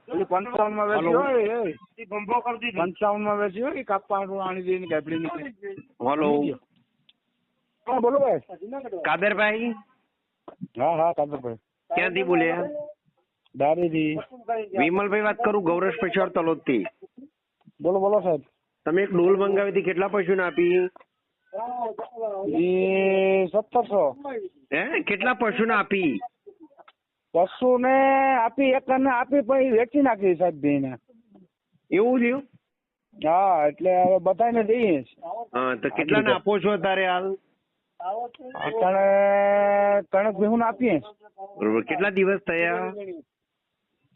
પેલી 55 માં વેચી હોય 55 માં વેચી હોય કાપવા આણી દઈને ગાબડી નીકળી. હેલો, હા બોલો ભાઈ. કાદરભાઈ હા કાદરભાઈ. ક્યાંથી બોલ્યા? દારીથી. વિમલભાઈ વાત કરું, ગૌરવ સ્પેશિયલ તલોદથી. બોલો સાહેબ. તમે એક ડોલ મંગાવી હતી, કેટલા પશુને આપી? એ 1700. હે, કેટલા પશુને આપી? પશુ ને આપી, એક ને આપી પછી વેચી નાખી સાહેબ બેને. એવું થયું? હા, એટલે હવે બધાને દઈએ. હા, તો કેટલાને આપો છો અત્યારે હાલ? અત્યારે કણક ભેહું આપીએ. બરોબર. કેટલા દિવસ થયા?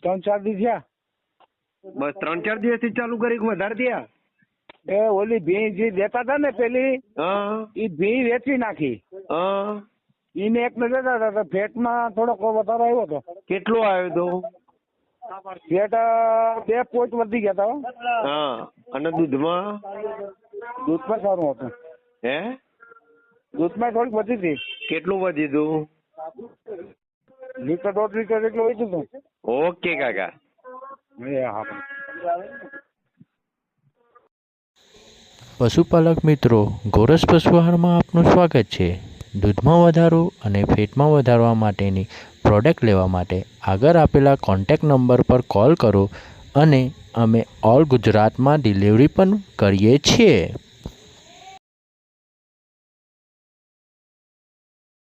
3-4 દિવસ થયા. બસ 3-4 દિવસથી ચાલુ કરી કે વધારે થયા? એ ઓલી ભી જે દેતા હતા ને પેલી, એ ભી વેચી નાખી. એને એક ને દેતા હતા, ફેટમાં થોડોક વધારો આવ્યો હતો. કેટલો આવ્યો હતો? ફેટ 2 પોઈન્ટ વધી ગયા હતા. હા, અને દૂધમાં? દૂધમાં સારું હતું. હે, દૂધમાં થોડીક વધી હતી. કેટલું વધી હતું? લીટર 1.5 લીટર જેટલું વધ્યું હતું. ઓકે કાકા. પશુપાલક મિત્રો, ગોરસ પશુ આહારમાં આપનું સ્વાગત છે. દૂધમાં વધારો અને ફેટમાં વધારવા માટેની પ્રોડક્ટ લેવા માટે આગળ આપેલા કોન્ટેક્ટ નંબર પર કોલ કરો અને અમે ઓલ ગુજરાતમાં ડિલિવરી પણ કરીએ છીએ.